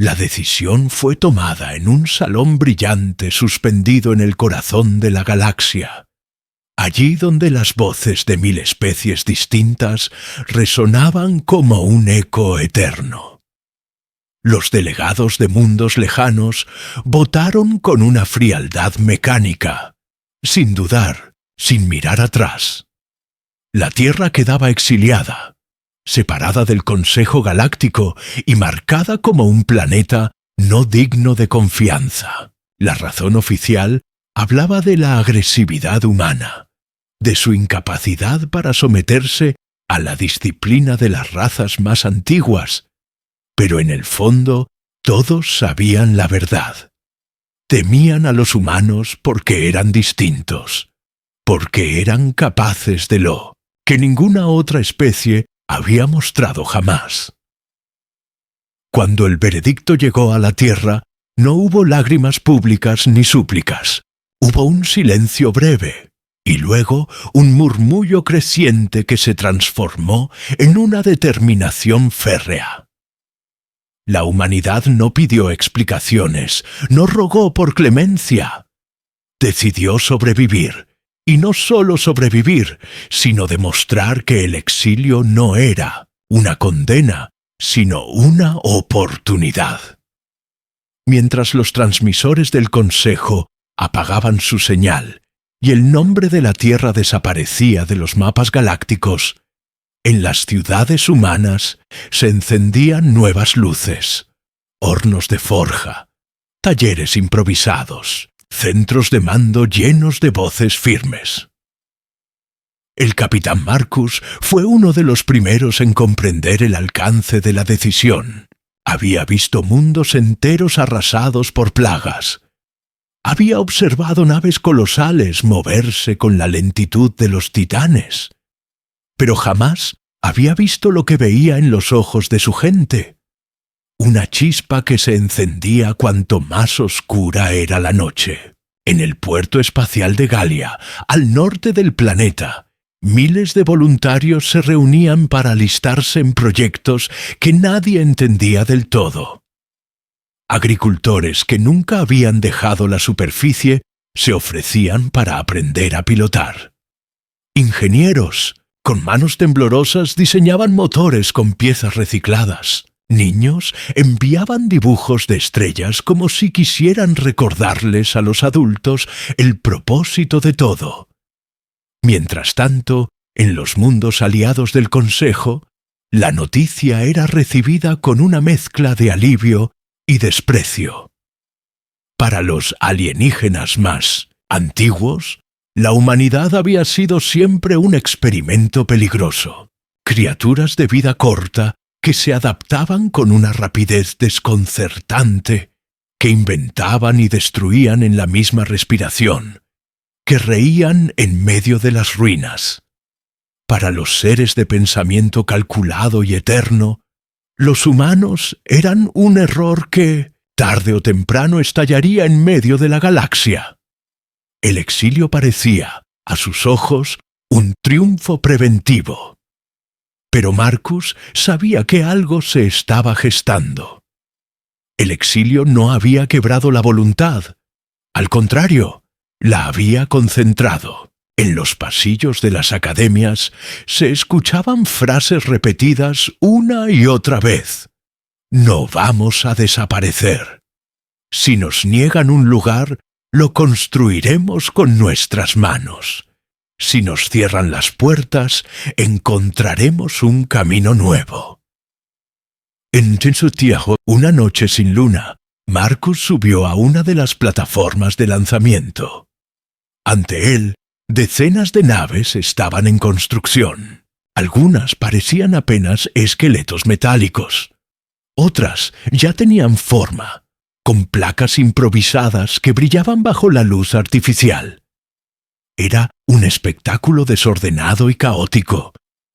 La decisión fue tomada en un salón brillante suspendido en el corazón de la galaxia, allí donde las voces de 1000 especies distintas resonaban como un eco eterno. Los delegados de mundos lejanos votaron con una frialdad mecánica, sin dudar, sin mirar atrás. La Tierra quedaba exiliada, separada del Consejo Galáctico y marcada como un planeta no digno de confianza. La razón oficial hablaba de la agresividad humana, de su incapacidad para someterse a la disciplina de las razas más antiguas, pero en el fondo todos sabían la verdad. Temían a los humanos porque eran distintos, porque eran capaces de lo que ninguna otra especie había mostrado jamás. Cuando el veredicto llegó a la Tierra, no hubo lágrimas públicas ni súplicas. Hubo un silencio breve, y luego un murmullo creciente que se transformó en una determinación férrea. La humanidad no pidió explicaciones, no rogó por clemencia. Decidió sobrevivir, y no solo sobrevivir, sino demostrar que el exilio no era una condena, sino una oportunidad. Mientras los transmisores del Consejo apagaban su señal y el nombre de la Tierra desaparecía de los mapas galácticos, en las ciudades humanas se encendían nuevas luces, hornos de forja, talleres improvisados, centros de mando llenos de voces firmes. El capitán Marcus fue uno de los primeros en comprender el alcance de la decisión. Había visto mundos enteros arrasados por plagas. Había observado naves colosales moverse con la lentitud de los titanes. Pero jamás había visto lo que veía en los ojos de su gente. Una chispa que se encendía cuanto más oscura era la noche. En el puerto espacial de Galia, al norte del planeta, miles de voluntarios se reunían para alistarse en proyectos que nadie entendía del todo. Agricultores que nunca habían dejado la superficie se ofrecían para aprender a pilotar. Ingenieros, con manos temblorosas, diseñaban motores con piezas recicladas. Niños enviaban dibujos de estrellas como si quisieran recordarles a los adultos el propósito de todo. Mientras tanto, en los mundos aliados del Consejo, la noticia era recibida con una mezcla de alivio y desprecio. Para los alienígenas más antiguos, la humanidad había sido siempre un experimento peligroso. Criaturas de vida corta que se adaptaban con una rapidez desconcertante, que inventaban y destruían en la misma respiración, que reían en medio de las ruinas. Para los seres de pensamiento calculado y eterno, los humanos eran un error que, tarde o temprano, estallaría en medio de la galaxia. El exilio parecía, a sus ojos, un triunfo preventivo. Pero Marcus sabía que algo se estaba gestando. El exilio no había quebrado la voluntad. Al contrario, la había concentrado. En los pasillos de las academias se escuchaban frases repetidas una y otra vez. No vamos a desaparecer. Si nos niegan un lugar, lo construiremos con nuestras manos. Si nos cierran las puertas, encontraremos un camino nuevo. En Tinsutiajo, una noche sin luna, Marcus subió a una de las plataformas de lanzamiento. Ante él, decenas de naves estaban en construcción. Algunas parecían apenas esqueletos metálicos. Otras ya tenían forma, con placas improvisadas que brillaban bajo la luz artificial. Era un espectáculo desordenado y caótico,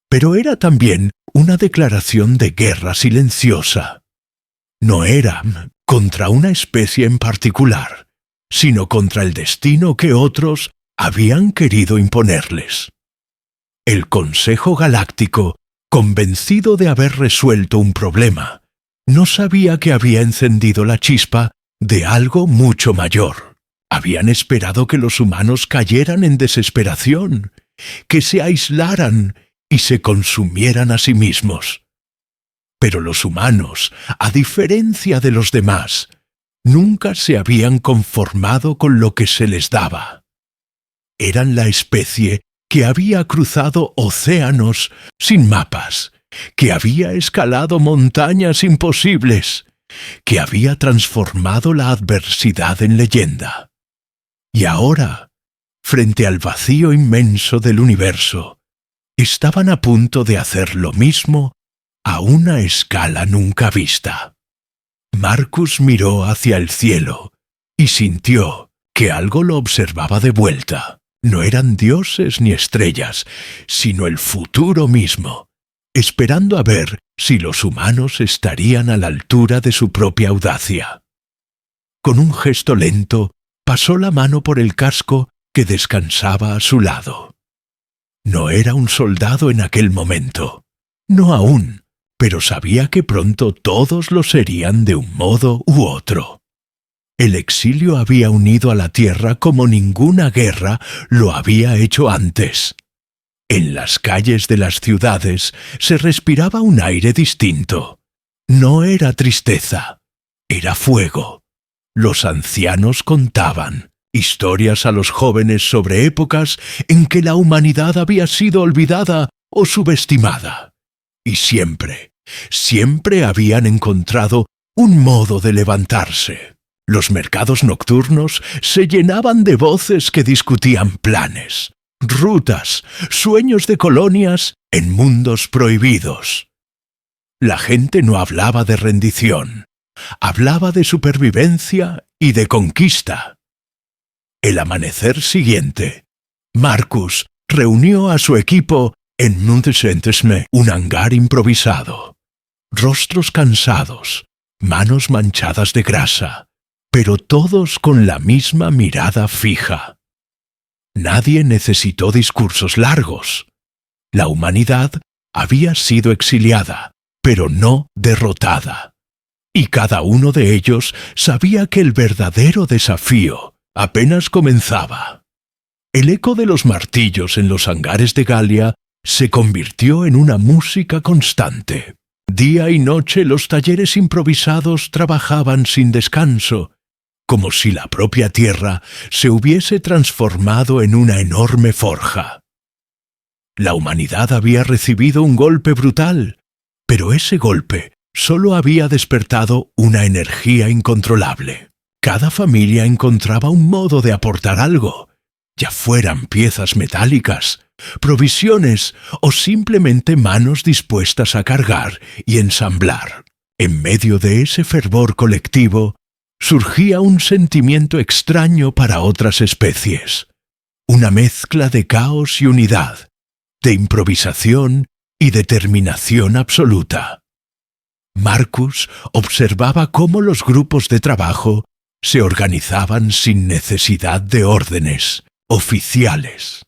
pero era también una declaración de guerra silenciosa. No era contra una especie en particular, sino contra el destino que otros habían querido imponerles. El Consejo Galáctico, convencido de haber resuelto un problema, No sabía que había encendido la chispa de algo mucho mayor. Habían esperado que los humanos cayeran en desesperación, que se aislaran y se consumieran a sí mismos. Pero los humanos, a diferencia de los demás, nunca se habían conformado con lo que se les daba. Eran la especie que había cruzado océanos sin mapas, que había escalado montañas imposibles, que había transformado la adversidad en leyenda. Y ahora, frente al vacío inmenso del universo, estaban a punto de hacer lo mismo a una escala nunca vista. Marcus miró hacia el cielo y sintió que algo lo observaba de vuelta. No eran dioses ni estrellas, sino el futuro mismo, esperando a ver si los humanos estarían a la altura de su propia audacia. Con un gesto lento, pasó la mano por el casco que descansaba a su lado. No era un soldado en aquel momento, no aún, pero sabía que pronto todos lo serían de un modo u otro. El exilio había unido a la tierra como ninguna guerra lo había hecho antes. En las calles de las ciudades se respiraba un aire distinto. No era tristeza, era fuego. Los ancianos contaban historias a los jóvenes sobre épocas en que la humanidad había sido olvidada o subestimada. Y siempre habían encontrado un modo de levantarse. Los mercados nocturnos se llenaban de voces que discutían planes, rutas, sueños de colonias en mundos prohibidos. La gente no hablaba de rendición, hablaba de supervivencia y de conquista. El amanecer siguiente, Marcus reunió a su equipo en Nuntesentesme, un hangar improvisado. Rostros cansados, manos manchadas de grasa, pero todos con la misma mirada fija. Nadie necesitó discursos largos. La humanidad había sido exiliada, pero no derrotada. Y cada uno de ellos sabía que el verdadero desafío apenas comenzaba. El eco de los martillos en los hangares de Galia se convirtió en una música constante. Día y noche los talleres improvisados trabajaban sin descanso, como si la propia tierra se hubiese transformado en una enorme forja. La humanidad había recibido un golpe brutal, pero ese golpe solo había despertado una energía incontrolable. Cada familia encontraba un modo de aportar algo, ya fueran piezas metálicas, provisiones o simplemente manos dispuestas a cargar y ensamblar. En medio de ese fervor colectivo, surgía un sentimiento extraño para otras especies, una mezcla de caos y unidad, de improvisación y determinación absoluta. Marcus observaba cómo los grupos de trabajo se organizaban sin necesidad de órdenes oficiales.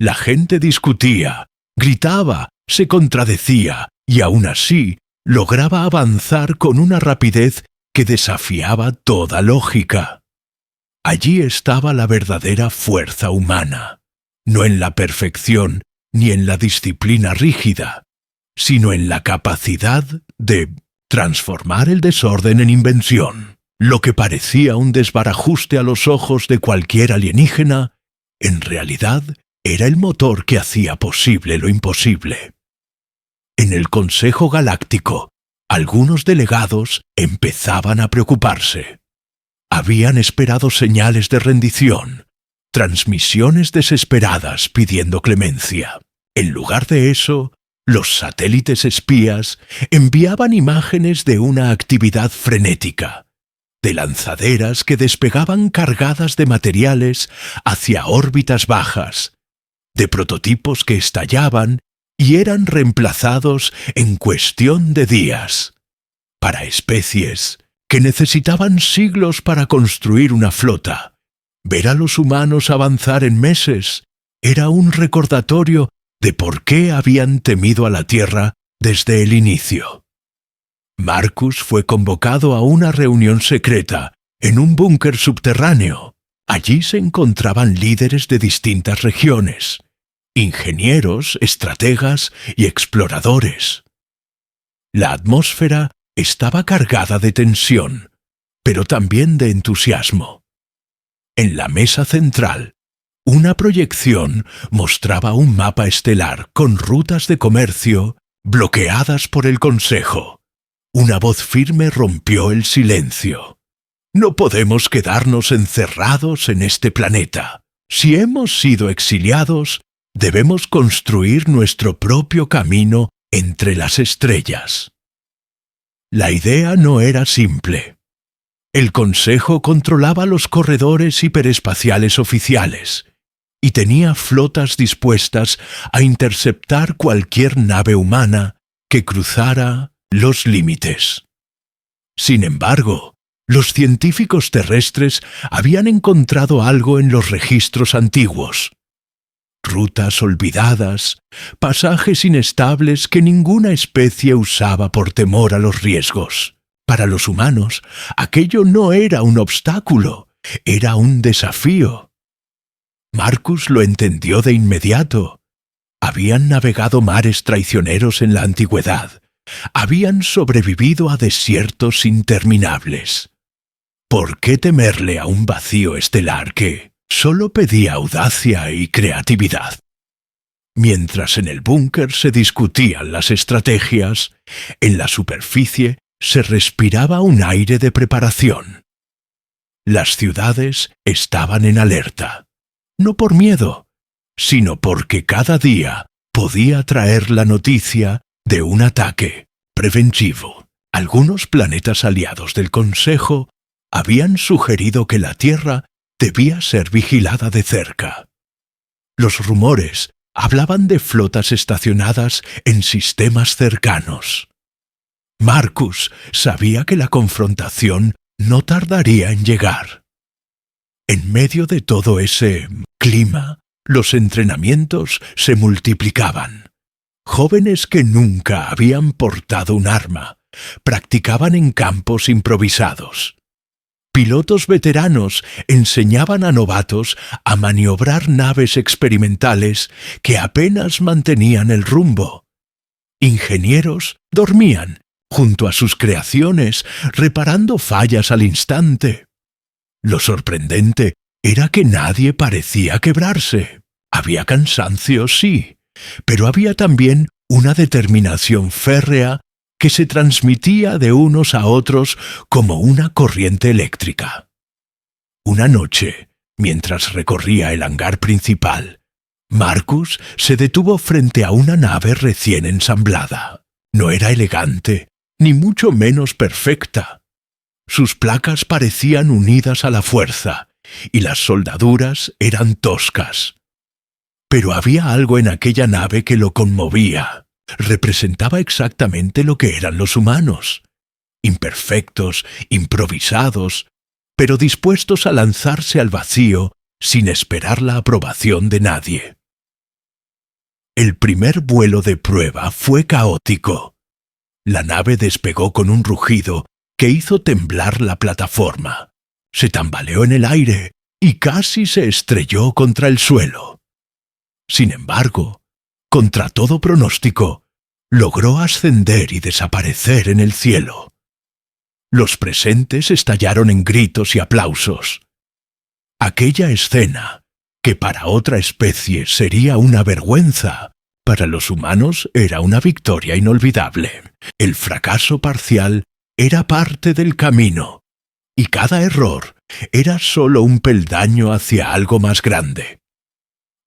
La gente discutía, gritaba, se contradecía y aún así lograba avanzar con una rapidez que desafiaba toda lógica. Allí estaba la verdadera fuerza humana, no en la perfección ni en la disciplina rígida, sino en la capacidad de transformar el desorden en invención. Lo que parecía un desbarajuste a los ojos de cualquier alienígena, en realidad era el motor que hacía posible lo imposible. En el Consejo Galáctico, algunos delegados empezaban a preocuparse. Habían esperado señales de rendición, transmisiones desesperadas pidiendo clemencia. En lugar de eso, los satélites espías enviaban imágenes de una actividad frenética, de lanzaderas que despegaban cargadas de materiales hacia órbitas bajas, de prototipos que estallaban y eran reemplazados en cuestión de días. Para especies que necesitaban siglos para construir una flota, ver a los humanos avanzar en meses era un recordatorio de por qué habían temido a la Tierra desde el inicio. Marcus fue convocado a una reunión secreta en un búnker subterráneo. Allí se encontraban líderes de distintas regiones, ingenieros, estrategas y exploradores. La atmósfera estaba cargada de tensión, pero también de entusiasmo. En la mesa central, una proyección mostraba un mapa estelar con rutas de comercio bloqueadas por el Consejo. Una voz firme rompió el silencio. No podemos quedarnos encerrados en este planeta. Si hemos sido exiliados, debemos construir nuestro propio camino entre las estrellas. La idea no era simple. El Consejo controlaba los corredores hiperespaciales oficiales y tenía flotas dispuestas a interceptar cualquier nave humana que cruzara los límites. Sin embargo, los científicos terrestres habían encontrado algo en los registros antiguos. Rutas olvidadas, pasajes inestables que ninguna especie usaba por temor a los riesgos. Para los humanos, aquello no era un obstáculo, era un desafío. Marcus lo entendió de inmediato. Habían navegado mares traicioneros en la antigüedad. Habían sobrevivido a desiertos interminables. ¿Por qué temerle a un vacío estelar que solo pedía audacia y creatividad? Mientras en el búnker se discutían las estrategias, en la superficie se respiraba un aire de preparación. Las ciudades estaban en alerta, no por miedo, sino porque cada día podía traer la noticia de un ataque preventivo. Algunos planetas aliados del Consejo habían sugerido que la Tierra debía ser vigilada de cerca. Los rumores hablaban de flotas estacionadas en sistemas cercanos. Marcus sabía que la confrontación no tardaría en llegar. En medio de todo ese clima, los entrenamientos se multiplicaban. Jóvenes que nunca habían portado un arma practicaban en campos improvisados. Pilotos veteranos enseñaban a novatos a maniobrar naves experimentales que apenas mantenían el rumbo. Ingenieros dormían junto a sus creaciones, reparando fallas al instante. Lo sorprendente era que nadie parecía quebrarse. Había cansancio, sí, pero había también una determinación férrea que se transmitía de unos a otros como una corriente eléctrica. Una noche, mientras recorría el hangar principal, Marcus se detuvo frente a una nave recién ensamblada. No era elegante, ni mucho menos perfecta. Sus placas parecían unidas a la fuerza, y las soldaduras eran toscas. Pero había algo en aquella nave que lo conmovía. Representaba exactamente lo que eran los humanos. Imperfectos, improvisados, pero dispuestos a lanzarse al vacío sin esperar la aprobación de nadie. El primer vuelo de prueba fue caótico. La nave despegó con un rugido que hizo temblar la plataforma. Se tambaleó en el aire y casi se estrelló contra el suelo. Sin embargo, contra todo pronóstico, logró ascender y desaparecer en el cielo. Los presentes estallaron en gritos y aplausos. Aquella escena, que para otra especie sería una vergüenza, para los humanos era una victoria inolvidable. El fracaso parcial era parte del camino, y cada error era solo un peldaño hacia algo más grande.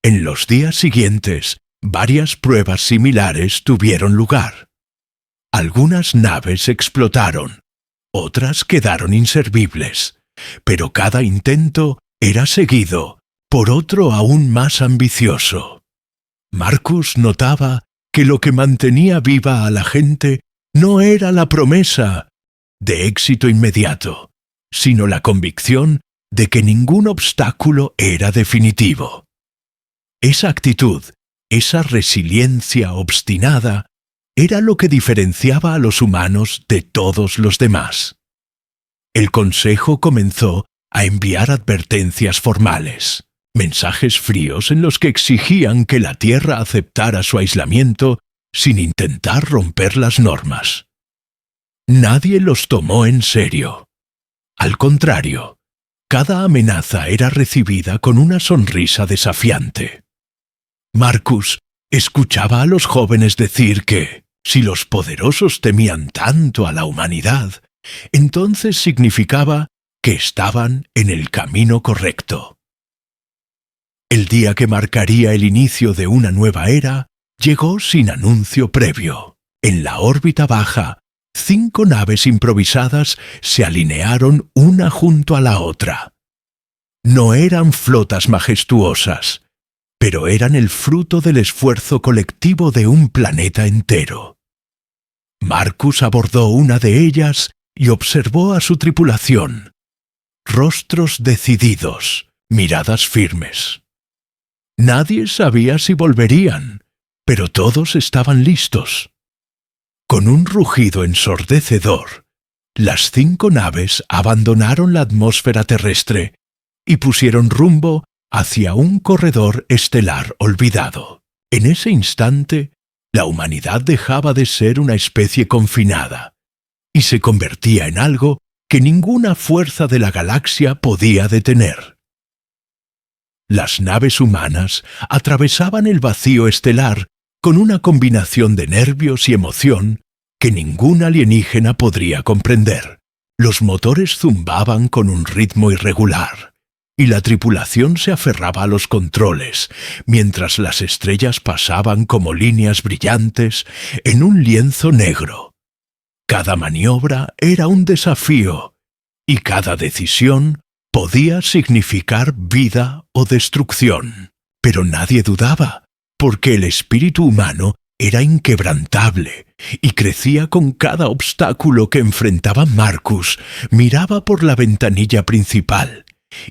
En los días siguientes, varias pruebas similares tuvieron lugar. Algunas naves explotaron, otras quedaron inservibles, pero cada intento era seguido por otro aún más ambicioso. Marcus notaba que lo que mantenía viva a la gente no era la promesa de éxito inmediato, sino la convicción de que ningún obstáculo era definitivo. Esa actitud, esa resiliencia obstinada, era lo que diferenciaba a los humanos de todos los demás. El Consejo comenzó a enviar advertencias formales, mensajes fríos en los que exigían que la Tierra aceptara su aislamiento sin intentar romper las normas. Nadie los tomó en serio. Al contrario, cada amenaza era recibida con una sonrisa desafiante. Marcus escuchaba a los jóvenes decir que, si los poderosos temían tanto a la humanidad, entonces significaba que estaban en el camino correcto. El día que marcaría el inicio de una nueva era llegó sin anuncio previo. En la órbita baja, 5 naves improvisadas se alinearon una junto a la otra. No eran flotas majestuosas, pero eran el fruto del esfuerzo colectivo de un planeta entero. Marcus abordó una de ellas y observó a su tripulación. Rostros decididos, miradas firmes. Nadie sabía si volverían, pero todos estaban listos. Con un rugido ensordecedor, las 5 naves abandonaron la atmósfera terrestre y pusieron rumbo hacia un corredor estelar olvidado. En ese instante, la humanidad dejaba de ser una especie confinada y se convertía en algo que ninguna fuerza de la galaxia podía detener. Las naves humanas atravesaban el vacío estelar con una combinación de nervios y emoción que ningún alienígena podría comprender. Los motores zumbaban con un ritmo irregular, y la tripulación se aferraba a los controles, mientras las estrellas pasaban como líneas brillantes en un lienzo negro. Cada maniobra era un desafío, y cada decisión podía significar vida o destrucción. Pero nadie dudaba, porque el espíritu humano era inquebrantable y crecía con cada obstáculo que enfrentaba Marcus. Miraba por la ventanilla principal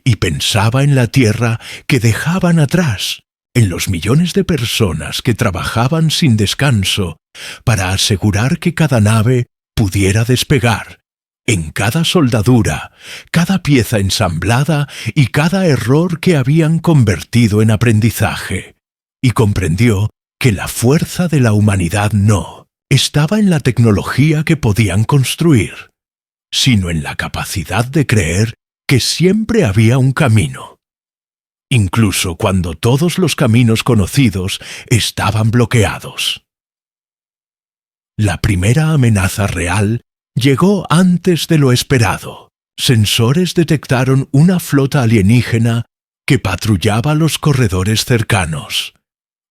y pensaba en la Tierra que dejaban atrás, en los millones de personas que trabajaban sin descanso para asegurar que cada nave pudiera despegar, en cada soldadura, cada pieza ensamblada y cada error que habían convertido en aprendizaje. Y comprendió que la fuerza de la humanidad no estaba en la tecnología que podían construir, sino en la capacidad de creer que siempre había un camino, incluso cuando todos los caminos conocidos estaban bloqueados. La primera amenaza real llegó antes de lo esperado. Sensores detectaron una flota alienígena que patrullaba los corredores cercanos.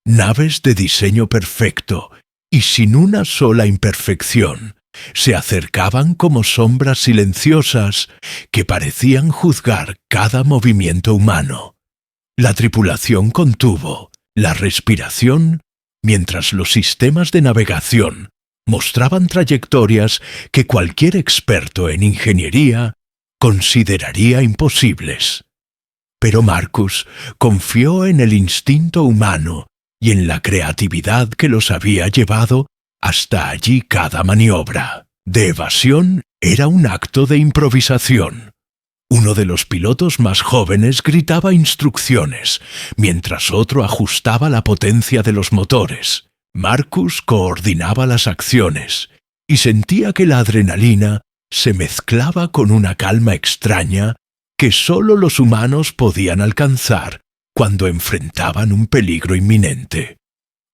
Naves de diseño perfecto y sin una sola imperfección, se acercaban como sombras silenciosas que parecían juzgar cada movimiento humano. La tripulación contuvo la respiración mientras los sistemas de navegación mostraban trayectorias que cualquier experto en ingeniería consideraría imposibles. Pero Marcus confió en el instinto humano y en la creatividad que los había llevado hasta allí. Cada maniobra de evasión era un acto de improvisación. Uno de los pilotos más jóvenes gritaba instrucciones, mientras otro ajustaba la potencia de los motores. Marcus coordinaba las acciones y sentía que la adrenalina se mezclaba con una calma extraña que solo los humanos podían alcanzar cuando enfrentaban un peligro inminente.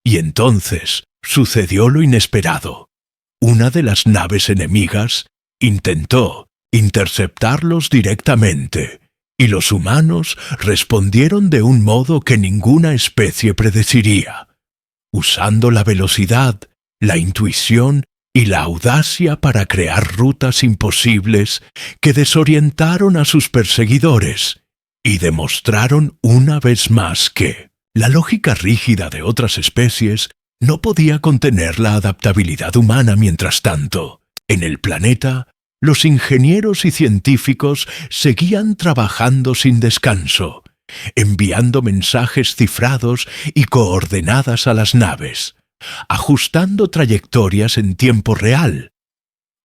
Y entonces sucedió lo inesperado. Una de las naves enemigas intentó interceptarlos directamente, y los humanos respondieron de un modo que ninguna especie predeciría, usando la velocidad, la intuición y la audacia para crear rutas imposibles que desorientaron a sus perseguidores y demostraron una vez más que la lógica rígida de otras especies no podía contener la adaptabilidad humana. Mientras tanto, en el planeta, los ingenieros y científicos seguían trabajando sin descanso, enviando mensajes cifrados y coordenadas a las naves, ajustando trayectorias en tiempo real.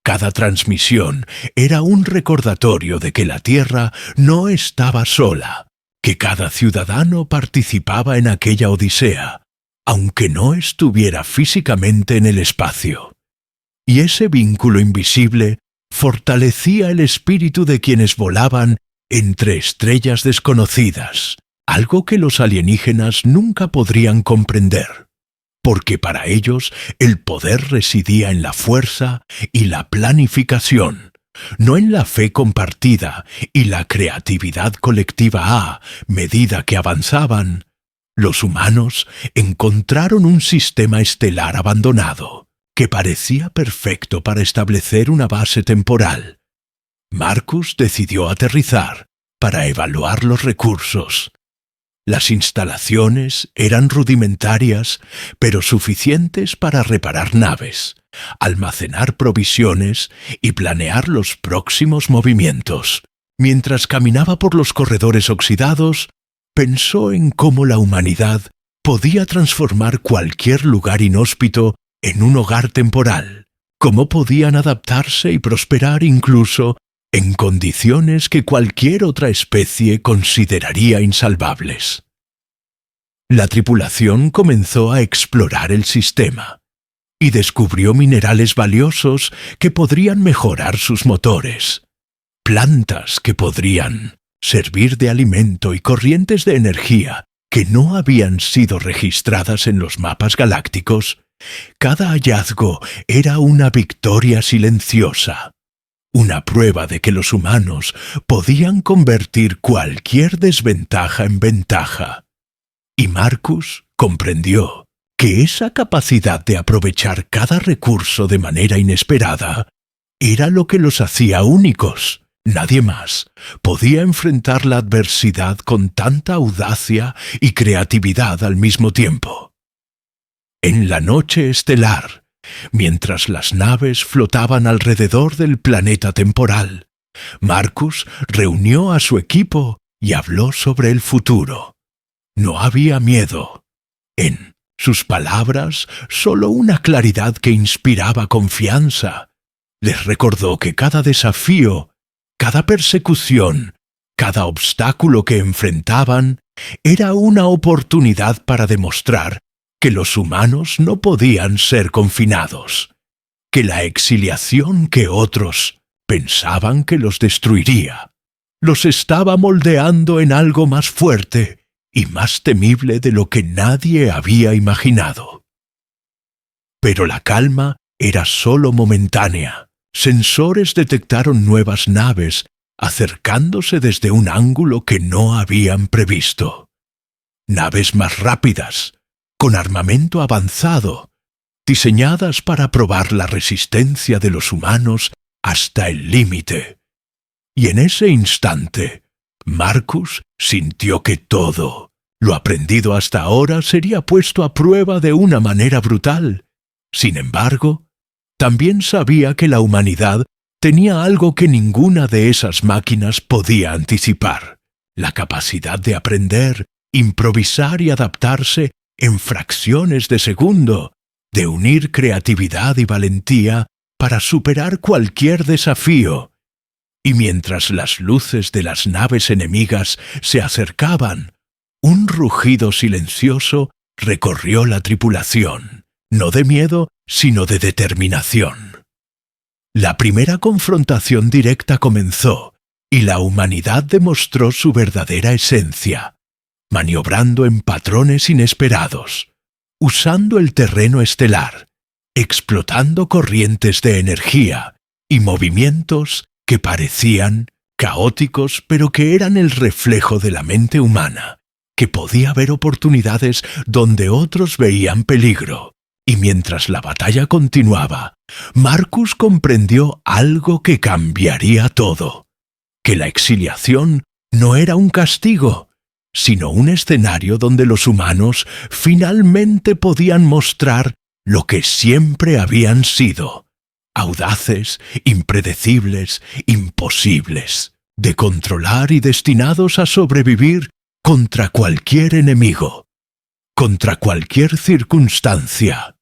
Cada transmisión era un recordatorio de que la Tierra no estaba sola, que cada ciudadano participaba en aquella odisea, aunque no estuviera físicamente en el espacio. Y ese vínculo invisible fortalecía el espíritu de quienes volaban entre estrellas desconocidas, algo que los alienígenas nunca podrían comprender, porque para ellos el poder residía en la fuerza y la planificación, no en la fe compartida y la creatividad colectiva. A medida que avanzaban, los humanos encontraron un sistema estelar abandonado, que parecía perfecto para establecer una base temporal. Marcus decidió aterrizar para evaluar los recursos. Las instalaciones eran rudimentarias, pero suficientes para reparar naves, almacenar provisiones y planear los próximos movimientos. Mientras caminaba por los corredores oxidados, pensó en cómo la humanidad podía transformar cualquier lugar inhóspito en un hogar temporal, cómo podían adaptarse y prosperar incluso en condiciones que cualquier otra especie consideraría insalvables. La tripulación comenzó a explorar el sistema y descubrió minerales valiosos que podrían mejorar sus motores, plantas que podrían servir de alimento y corrientes de energía que no habían sido registradas en los mapas galácticos. Cada hallazgo era una victoria silenciosa, una prueba de que los humanos podían convertir cualquier desventaja en ventaja. Y Marcus comprendió que esa capacidad de aprovechar cada recurso de manera inesperada era lo que los hacía únicos. Nadie más podía enfrentar la adversidad con tanta audacia y creatividad al mismo tiempo. En la noche estelar, mientras las naves flotaban alrededor del planeta temporal, Marcus reunió a su equipo y habló sobre el futuro. No había miedo. En sus palabras, solo una claridad que inspiraba confianza. Les recordó que cada desafío, cada persecución, cada obstáculo que enfrentaban, era una oportunidad para demostrar que los humanos no podían ser confinados, que la exiliación que otros pensaban que los destruiría, los estaba moldeando en algo más fuerte y más temible de lo que nadie había imaginado. Pero la calma era solo momentánea. Sensores detectaron nuevas naves acercándose desde un ángulo que no habían previsto. Naves más rápidas, con armamento avanzado, diseñadas para probar la resistencia de los humanos hasta el límite. Y en ese instante, Marcus sintió que todo lo aprendido hasta ahora sería puesto a prueba de una manera brutal. Sin embargo, también sabía que la humanidad tenía algo que ninguna de esas máquinas podía anticipar: la capacidad de aprender, improvisar y adaptarse en fracciones de segundo, de unir creatividad y valentía para superar cualquier desafío. Y mientras las luces de las naves enemigas se acercaban, un rugido silencioso recorrió la tripulación, no de miedo, sino de determinación. La primera confrontación directa comenzó, y la humanidad demostró su verdadera esencia, maniobrando en patrones inesperados, usando el terreno estelar, explotando corrientes de energía y movimientos que parecían caóticos, pero que eran el reflejo de la mente humana, que podía ver oportunidades donde otros veían peligro. Y mientras la batalla continuaba, Marcus comprendió algo que cambiaría todo: que la exiliación no era un castigo, sino un escenario donde los humanos finalmente podían mostrar lo que siempre habían sido: audaces, impredecibles, imposibles de controlar y destinados a sobrevivir contra cualquier enemigo, contra cualquier circunstancia.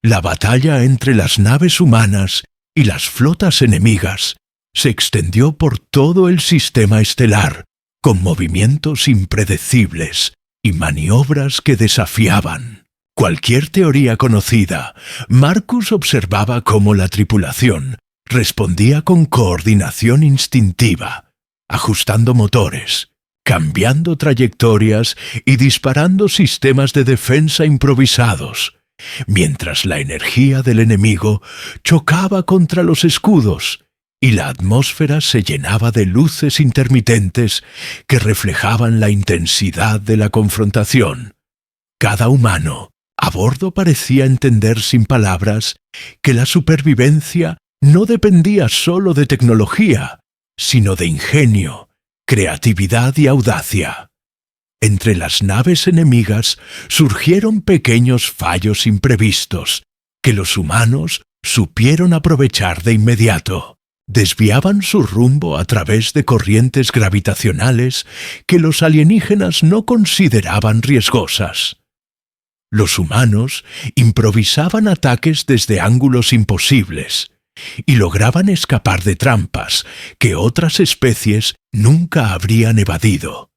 La batalla entre las naves humanas y las flotas enemigas se extendió por todo el sistema estelar, con movimientos impredecibles y maniobras que desafiaban cualquier teoría conocida. Marcus observaba cómo la tripulación respondía con coordinación instintiva, ajustando motores, cambiando trayectorias y disparando sistemas de defensa improvisados, mientras la energía del enemigo chocaba contra los escudos y la atmósfera se llenaba de luces intermitentes que reflejaban la intensidad de la confrontación. Cada humano a bordo parecía entender sin palabras que la supervivencia no dependía solo de tecnología, sino de ingenio, creatividad y audacia. Entre las naves enemigas surgieron pequeños fallos imprevistos que los humanos supieron aprovechar de inmediato. Desviaban su rumbo a través de corrientes gravitacionales que los alienígenas no consideraban riesgosas. Los humanos improvisaban ataques desde ángulos imposibles y lograban escapar de trampas que otras especies nunca habrían evadido.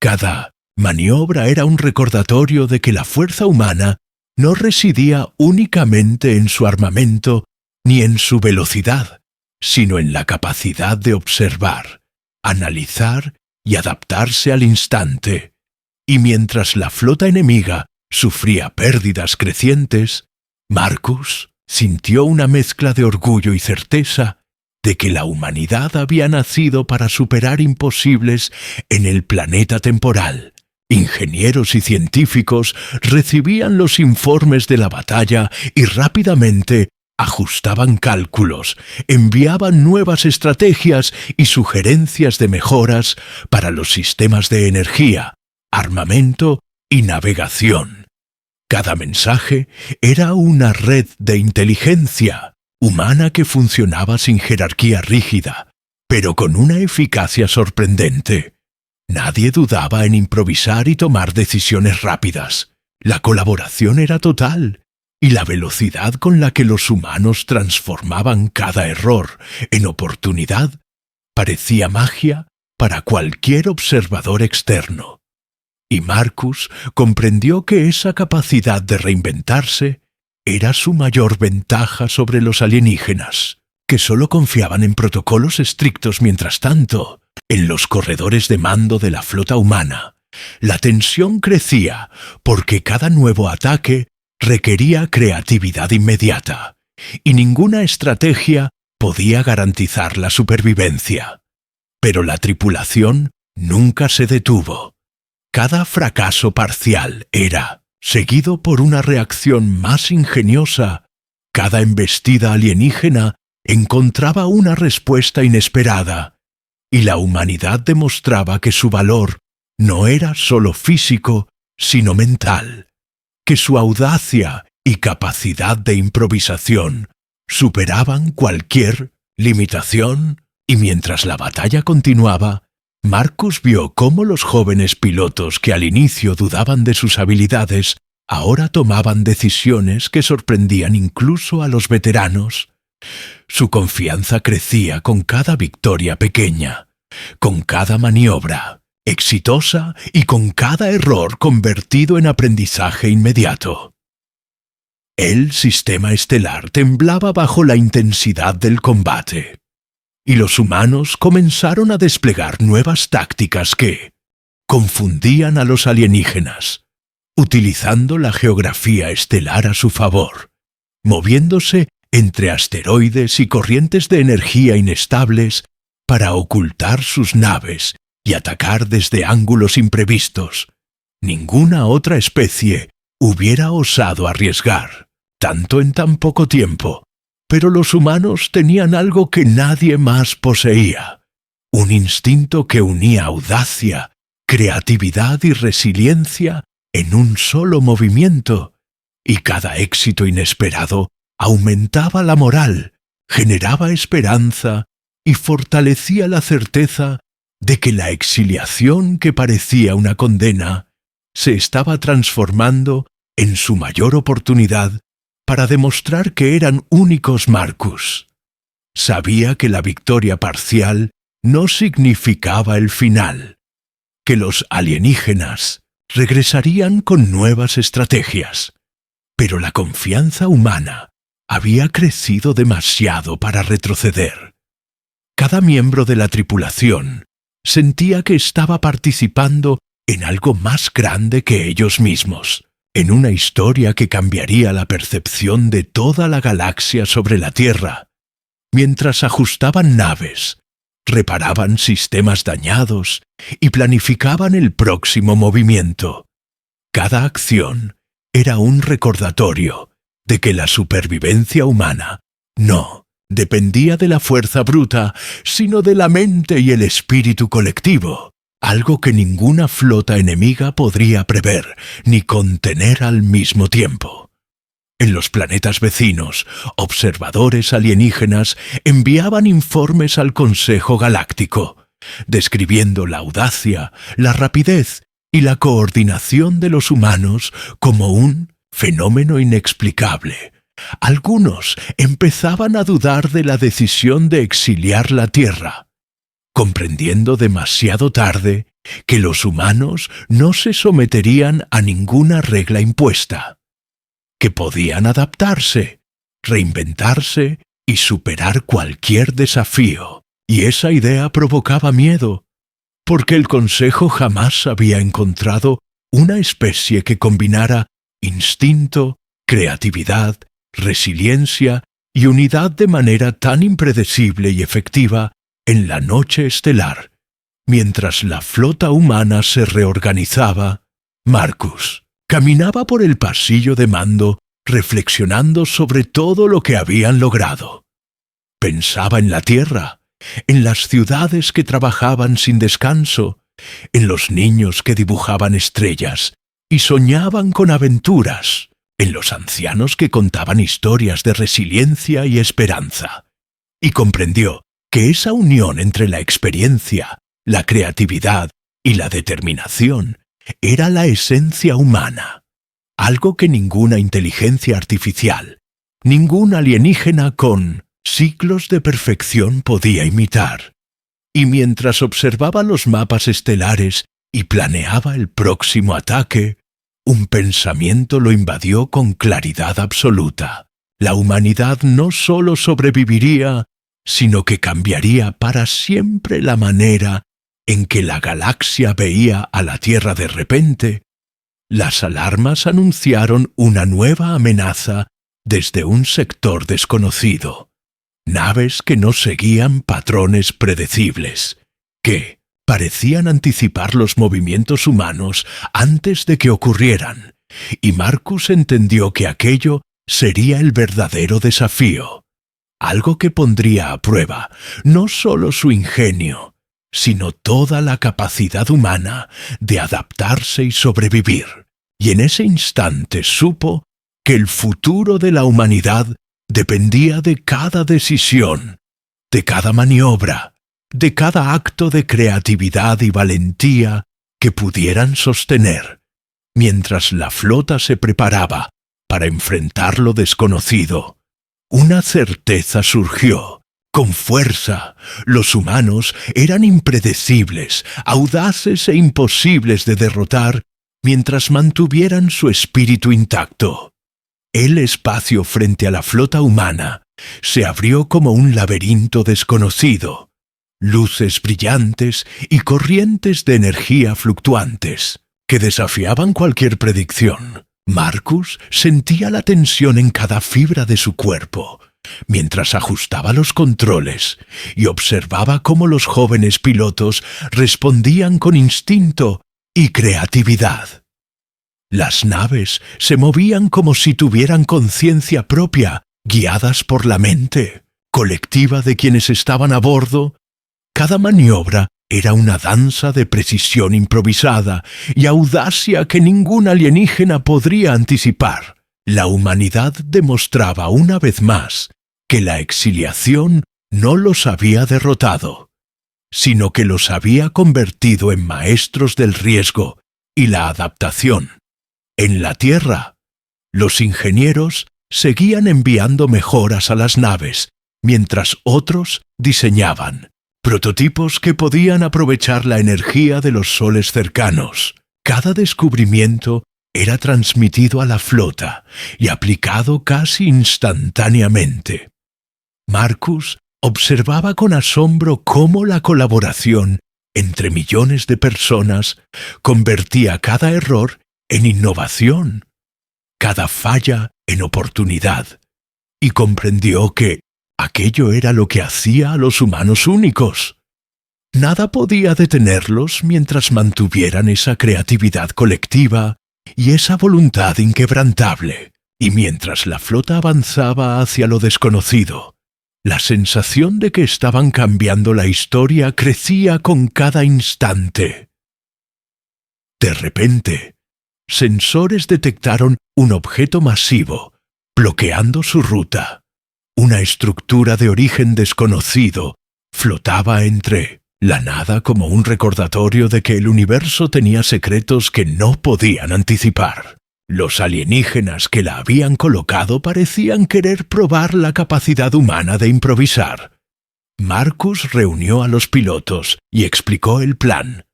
Cada maniobra era un recordatorio de que la fuerza humana no residía únicamente en su armamento ni en su velocidad, sino en la capacidad de observar, analizar y adaptarse al instante. Y mientras la flota enemiga sufría pérdidas crecientes, Marcus sintió una mezcla de orgullo y certeza de que la humanidad había nacido para superar imposibles en el planeta temporal. Ingenieros y científicos recibían los informes de la batalla y rápidamente ajustaban cálculos, enviaban nuevas estrategias y sugerencias de mejoras para los sistemas de energía, armamento y navegación. Cada mensaje era una red de inteligencia humana que funcionaba sin jerarquía rígida, pero con una eficacia sorprendente. Nadie dudaba en improvisar y tomar decisiones rápidas. La colaboración era total, y la velocidad con la que los humanos transformaban cada error en oportunidad parecía magia para cualquier observador externo. Y Marcus comprendió que esa capacidad de reinventarse era su mayor ventaja sobre los alienígenas, que solo confiaban en protocolos estrictos. Mientras tanto, en los corredores de mando de la flota humana, la tensión crecía porque cada nuevo ataque requería creatividad inmediata, y ninguna estrategia podía garantizar la supervivencia. Pero la tripulación nunca se detuvo. Cada fracaso parcial era seguido por una reacción más ingeniosa. Cada embestida alienígena encontraba una respuesta inesperada, y la humanidad demostraba que su valor no era solo físico, sino mental, que su audacia y capacidad de improvisación superaban cualquier limitación. Y mientras la batalla continuaba, Marcus vio cómo los jóvenes pilotos que al inicio dudaban de sus habilidades ahora tomaban decisiones que sorprendían incluso a los veteranos. Su confianza crecía con cada victoria pequeña, con cada maniobra exitosa y con cada error convertido en aprendizaje inmediato. El sistema estelar temblaba bajo la intensidad del combate, y los humanos comenzaron a desplegar nuevas tácticas que confundían a los alienígenas, utilizando la geografía estelar a su favor, moviéndose entre asteroides y corrientes de energía inestables para ocultar sus naves y atacar desde ángulos imprevistos. Ninguna otra especie hubiera osado arriesgar tanto en tan poco tiempo, pero los humanos tenían algo que nadie más poseía: un instinto que unía audacia, creatividad y resiliencia en un solo movimiento, y cada éxito inesperado aumentaba la moral, generaba esperanza y fortalecía la certeza de que la exiliación que parecía una condena se estaba transformando en su mayor oportunidad para demostrar que eran únicos Marcus. Sabía que la victoria parcial no significaba el final, que los alienígenas regresarían con nuevas estrategias, pero la confianza humana había crecido demasiado para retroceder. Cada miembro de la tripulación sentía que estaba participando en algo más grande que ellos mismos, en una historia que cambiaría la percepción de toda la galaxia sobre la Tierra. Mientras ajustaban naves, reparaban sistemas dañados y planificaban el próximo movimiento, cada acción era un recordatorio de que la supervivencia humana no dependía de la fuerza bruta, sino de la mente y el espíritu colectivo, algo que ninguna flota enemiga podría prever ni contener al mismo tiempo. En los planetas vecinos, observadores alienígenas enviaban informes al Consejo Galáctico, describiendo la audacia, la rapidez y la coordinación de los humanos como un fenómeno inexplicable. Algunos empezaban a dudar de la decisión de exiliar la Tierra, comprendiendo demasiado tarde que los humanos no se someterían a ninguna regla impuesta, que podían adaptarse, reinventarse y superar cualquier desafío. Y esa idea provocaba miedo, porque el Consejo jamás había encontrado una especie que combinara instinto, creatividad, resiliencia y unidad de manera tan impredecible y efectiva en la noche estelar. Mientras la flota humana se reorganizaba, Marcus caminaba por el pasillo de mando reflexionando sobre todo lo que habían logrado. Pensaba en la Tierra, en las ciudades que trabajaban sin descanso, en los niños que dibujaban estrellas y soñaban con aventuras, en los ancianos que contaban historias de resiliencia y esperanza. Y comprendió que esa unión entre la experiencia, la creatividad y la determinación era la esencia humana, algo que ninguna inteligencia artificial, ningún alienígena con siglos de perfección podía imitar. Y mientras observaba los mapas estelares y planeaba el próximo ataque, un pensamiento lo invadió con claridad absoluta. La humanidad no solo sobreviviría, sino que cambiaría para siempre la manera en que la galaxia veía a la Tierra de repente. Las alarmas anunciaron una nueva amenaza desde un sector desconocido. Naves que no seguían patrones predecibles, que parecían anticipar los movimientos humanos antes de que ocurrieran, y Marcus entendió que aquello sería el verdadero desafío, algo que pondría a prueba no solo su ingenio, sino toda la capacidad humana de adaptarse y sobrevivir. Y en ese instante supo que el futuro de la humanidad dependía de cada decisión, de cada maniobra, de cada acto de creatividad y valentía que pudieran sostener, mientras la flota se preparaba para enfrentar lo desconocido. Una certeza surgió. Con fuerza, los humanos eran impredecibles, audaces e imposibles de derrotar mientras mantuvieran su espíritu intacto. El espacio frente a la flota humana se abrió como un laberinto desconocido, luces brillantes y corrientes de energía fluctuantes que desafiaban cualquier predicción. Marcus sentía la tensión en cada fibra de su cuerpo, mientras ajustaba los controles y observaba cómo los jóvenes pilotos respondían con instinto y creatividad. Las naves se movían como si tuvieran conciencia propia, guiadas por la mente colectiva de quienes estaban a bordo. Cada maniobra era una danza de precisión improvisada y audacia que ningún alienígena podría anticipar. La humanidad demostraba una vez más que la exiliación no los había derrotado, sino que los había convertido en maestros del riesgo y la adaptación. En la Tierra, los ingenieros seguían enviando mejoras a las naves, mientras otros diseñaban prototipos que podían aprovechar la energía de los soles cercanos. Cada descubrimiento era transmitido a la flota y aplicado casi instantáneamente. Marcus observaba con asombro cómo la colaboración entre millones de personas convertía cada error en innovación, cada falla en oportunidad, y comprendió que aquello era lo que hacía a los humanos únicos. Nada podía detenerlos mientras mantuvieran esa creatividad colectiva y esa voluntad inquebrantable, y mientras la flota avanzaba hacia lo desconocido, la sensación de que estaban cambiando la historia crecía con cada instante. De repente, sensores detectaron un objeto masivo, bloqueando su ruta. Una estructura de origen desconocido flotaba entre la nada como un recordatorio de que el universo tenía secretos que no podían anticipar. Los alienígenas que la habían colocado parecían querer probar la capacidad humana de improvisar. Marcus reunió a los pilotos y explicó el plan.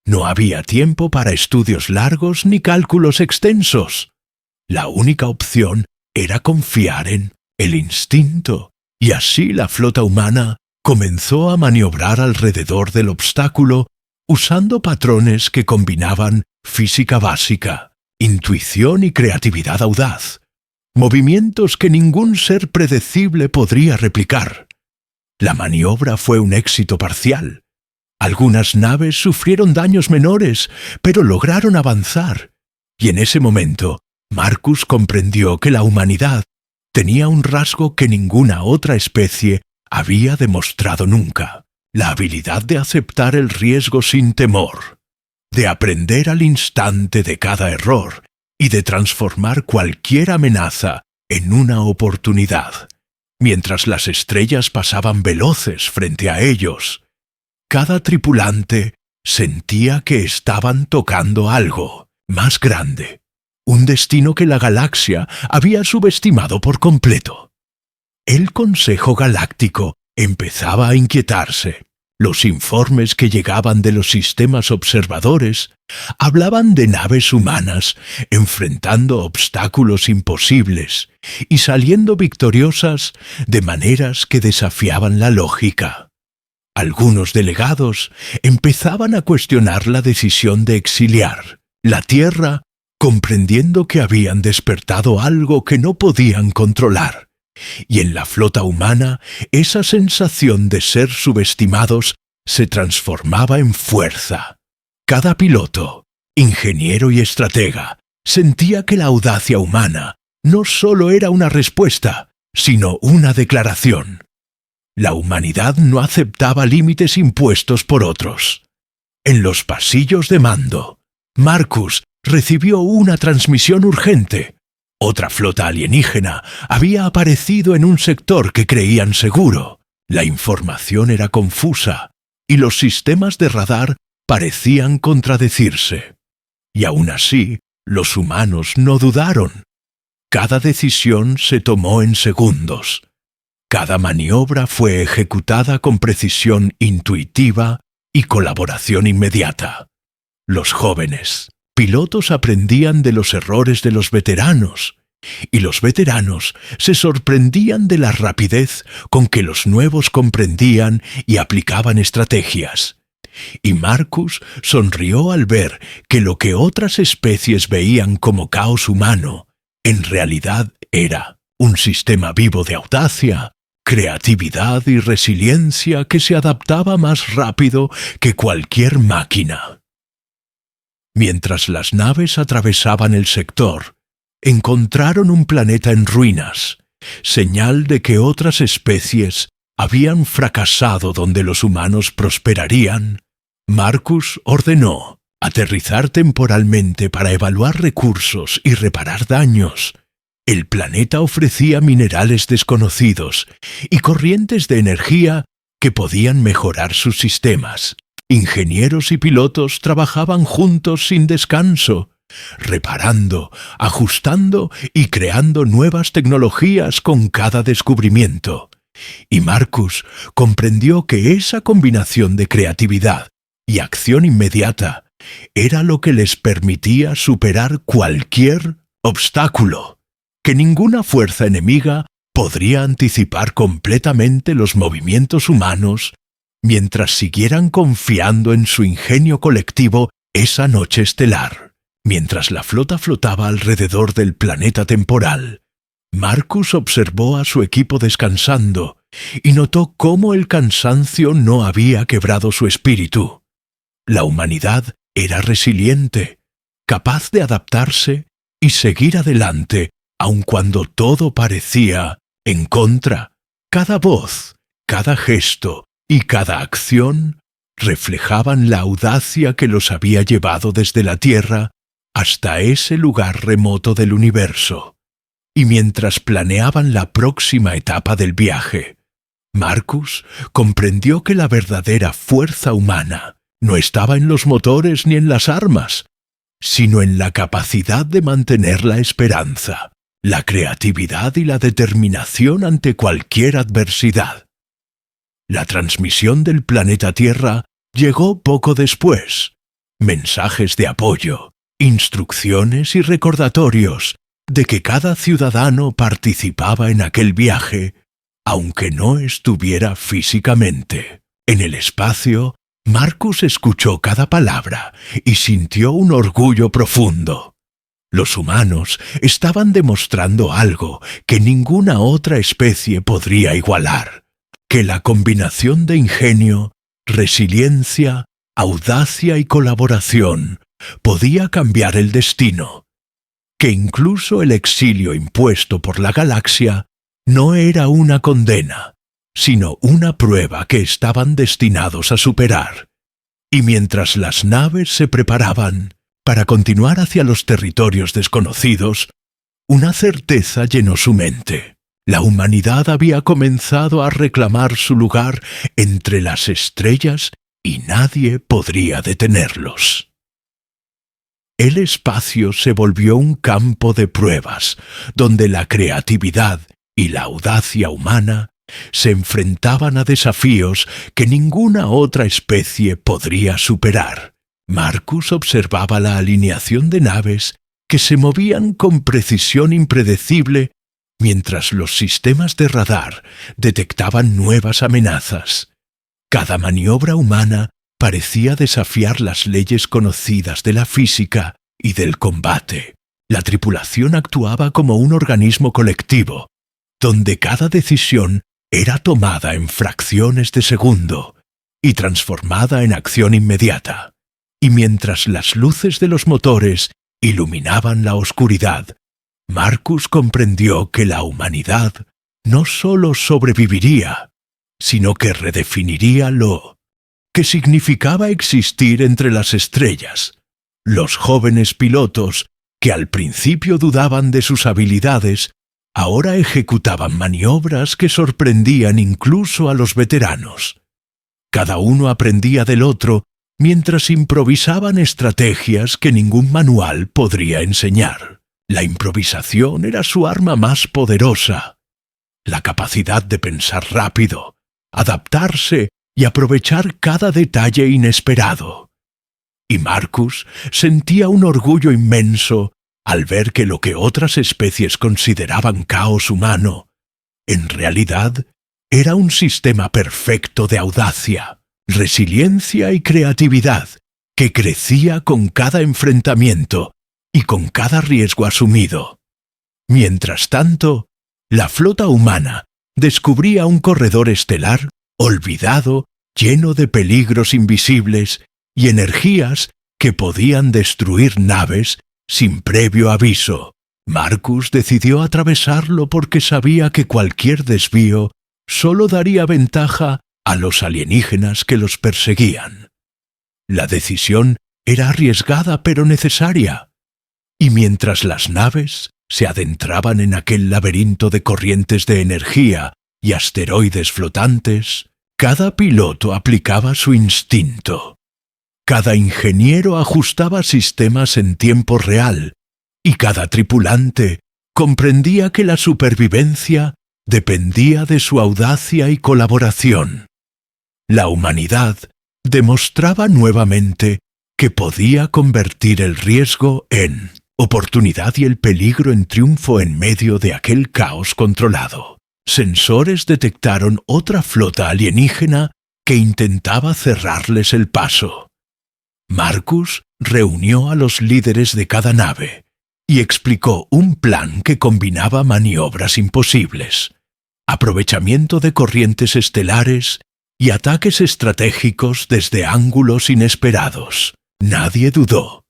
No había tiempo para estudios largos ni cálculos extensos. La única opción era confiar en el instinto, y así la flota humana comenzó a maniobrar alrededor del obstáculo usando patrones que combinaban física básica, intuición y creatividad audaz, movimientos que ningún ser predecible podría replicar. La maniobra fue un éxito parcial. Algunas naves sufrieron daños menores, pero lograron avanzar, y en ese momento Marcus comprendió que la humanidad tenía un rasgo que ninguna otra especie había demostrado nunca: la habilidad de aceptar el riesgo sin temor, de aprender al instante de cada error y de transformar cualquier amenaza en una oportunidad. Mientras las estrellas pasaban veloces frente a ellos, cada tripulante sentía que estaban tocando algo más grande, un destino que la galaxia había subestimado por completo. El Consejo Galáctico empezaba a inquietarse. Los informes que llegaban de los sistemas observadores hablaban de naves humanas enfrentando obstáculos imposibles y saliendo victoriosas de maneras que desafiaban la lógica. Algunos delegados empezaban a cuestionar la decisión de exiliar la Tierra, comprendiendo que habían despertado algo que no podían controlar. Y en la flota humana, esa sensación de ser subestimados se transformaba en fuerza. Cada piloto, ingeniero y estratega sentía que la audacia humana no solo era una respuesta, sino una declaración. La humanidad no aceptaba límites impuestos por otros. En los pasillos de mando, Marcus recibió una transmisión urgente. Otra flota alienígena había aparecido en un sector que creían seguro. La información era confusa y los sistemas de radar parecían contradecirse. Y aún así, los humanos no dudaron. Cada decisión se tomó en segundos. Cada maniobra fue ejecutada con precisión intuitiva y colaboración inmediata. Los jóvenes pilotos aprendían de los errores de los veteranos, y los veteranos se sorprendían de la rapidez con que los nuevos comprendían y aplicaban estrategias. Y Marcus sonrió al ver que lo que otras especies veían como caos humano, en realidad era un sistema vivo de audacia, creatividad y resiliencia que se adaptaba más rápido que cualquier máquina. Mientras las naves atravesaban el sector, encontraron un planeta en ruinas, señal de que otras especies habían fracasado donde los humanos prosperarían. Marcus ordenó aterrizar temporalmente para evaluar recursos y reparar daños. El planeta ofrecía minerales desconocidos y corrientes de energía que podían mejorar sus sistemas. Ingenieros y pilotos trabajaban juntos sin descanso, reparando, ajustando y creando nuevas tecnologías con cada descubrimiento. Y Marcus comprendió que esa combinación de creatividad y acción inmediata era lo que les permitía superar cualquier obstáculo, que ninguna fuerza enemiga podría anticipar completamente los movimientos humanos mientras siguieran confiando en su ingenio colectivo esa noche estelar. Mientras la flota flotaba alrededor del planeta temporal, Marcus observó a su equipo descansando y notó cómo el cansancio no había quebrado su espíritu. La humanidad era resiliente, capaz de adaptarse y seguir adelante aun cuando todo parecía en contra. Cada voz, cada gesto y cada acción reflejaban la audacia que los había llevado desde la Tierra hasta ese lugar remoto del universo. Y mientras planeaban la próxima etapa del viaje, Marcus comprendió que la verdadera fuerza humana no estaba en los motores ni en las armas, sino en la capacidad de mantener la esperanza, la creatividad y la determinación ante cualquier adversidad. La transmisión del planeta Tierra llegó poco después. Mensajes de apoyo, instrucciones y recordatorios de que cada ciudadano participaba en aquel viaje, aunque no estuviera físicamente. En el espacio, Marcus escuchó cada palabra y sintió un orgullo profundo. Los humanos estaban demostrando algo que ninguna otra especie podría igualar, que la combinación de ingenio, resiliencia, audacia y colaboración podía cambiar el destino, que incluso el exilio impuesto por la galaxia no era una condena, sino una prueba que estaban destinados a superar. Y mientras las naves se preparaban para continuar hacia los territorios desconocidos, una certeza llenó su mente. La humanidad había comenzado a reclamar su lugar entre las estrellas y nadie podría detenerlos. El espacio se volvió un campo de pruebas, donde la creatividad y la audacia humana se enfrentaban a desafíos que ninguna otra especie podría superar. Marcus observaba la alineación de naves que se movían con precisión impredecible mientras los sistemas de radar detectaban nuevas amenazas. Cada maniobra humana parecía desafiar las leyes conocidas de la física y del combate. La tripulación actuaba como un organismo colectivo, donde cada decisión era tomada en fracciones de segundo y transformada en acción inmediata. Y mientras las luces de los motores iluminaban la oscuridad, Marcus comprendió que la humanidad no solo sobreviviría, sino que redefiniría lo que significaba existir entre las estrellas. Los jóvenes pilotos, que al principio dudaban de sus habilidades, ahora ejecutaban maniobras que sorprendían incluso a los veteranos. Cada uno aprendía del otro mientras improvisaban estrategias que ningún manual podría enseñar. La improvisación era su arma más poderosa. La capacidad de pensar rápido, adaptarse y aprovechar cada detalle inesperado. Y Marcus sentía un orgullo inmenso al ver que lo que otras especies consideraban caos humano, en realidad era un sistema perfecto de audacia, resiliencia y creatividad que crecía con cada enfrentamiento y con cada riesgo asumido. Mientras tanto, la flota humana descubría un corredor estelar olvidado, lleno de peligros invisibles y energías que podían destruir naves sin previo aviso. Marcus decidió atravesarlo porque sabía que cualquier desvío solo daría ventaja a los alienígenas que los perseguían. La decisión era arriesgada pero necesaria, y mientras las naves se adentraban en aquel laberinto de corrientes de energía y asteroides flotantes, cada piloto aplicaba su instinto. Cada ingeniero ajustaba sistemas en tiempo real y cada tripulante comprendía que la supervivencia dependía de su audacia y colaboración. La humanidad demostraba nuevamente que podía convertir el riesgo en oportunidad y el peligro en triunfo en medio de aquel caos controlado. Sensores detectaron otra flota alienígena que intentaba cerrarles el paso. Marcus reunió a los líderes de cada nave y explicó un plan que combinaba maniobras imposibles, aprovechamiento de corrientes estelares y ataques estratégicos desde ángulos inesperados. Nadie dudó.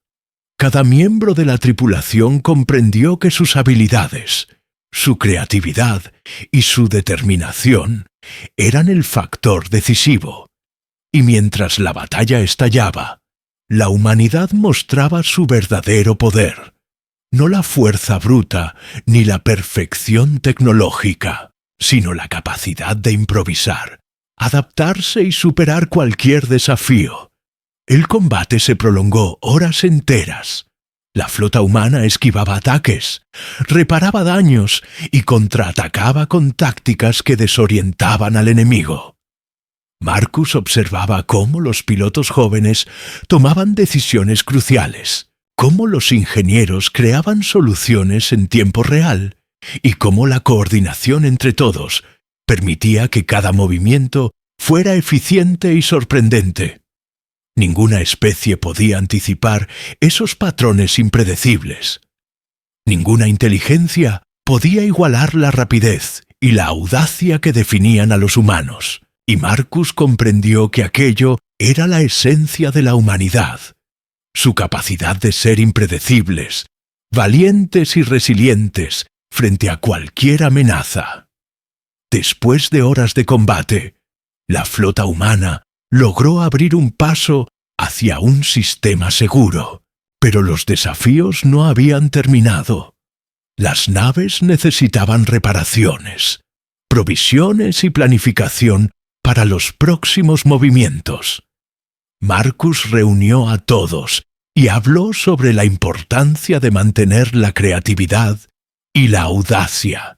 Cada miembro de la tripulación comprendió que sus habilidades, su creatividad y su determinación eran el factor decisivo. Y mientras la batalla estallaba, la humanidad mostraba su verdadero poder, no la fuerza bruta ni la perfección tecnológica, sino la capacidad de improvisar, adaptarse y superar cualquier desafío. El combate se prolongó horas enteras. La flota humana esquivaba ataques, reparaba daños y contraatacaba con tácticas que desorientaban al enemigo. Marcus observaba cómo los pilotos jóvenes tomaban decisiones cruciales, cómo los ingenieros creaban soluciones en tiempo real y cómo la coordinación entre todos permitía que cada movimiento fuera eficiente y sorprendente. Ninguna especie podía anticipar esos patrones impredecibles. Ninguna inteligencia podía igualar la rapidez y la audacia que definían a los humanos. Y Marcus comprendió que aquello era la esencia de la humanidad, su capacidad de ser impredecibles, valientes y resilientes frente a cualquier amenaza. Después de horas de combate, la flota humana logró abrir un paso hacia un sistema seguro, pero los desafíos no habían terminado. Las naves necesitaban reparaciones, provisiones y planificación para los próximos movimientos. Marcus reunió a todos y habló sobre la importancia de mantener la creatividad y la audacia,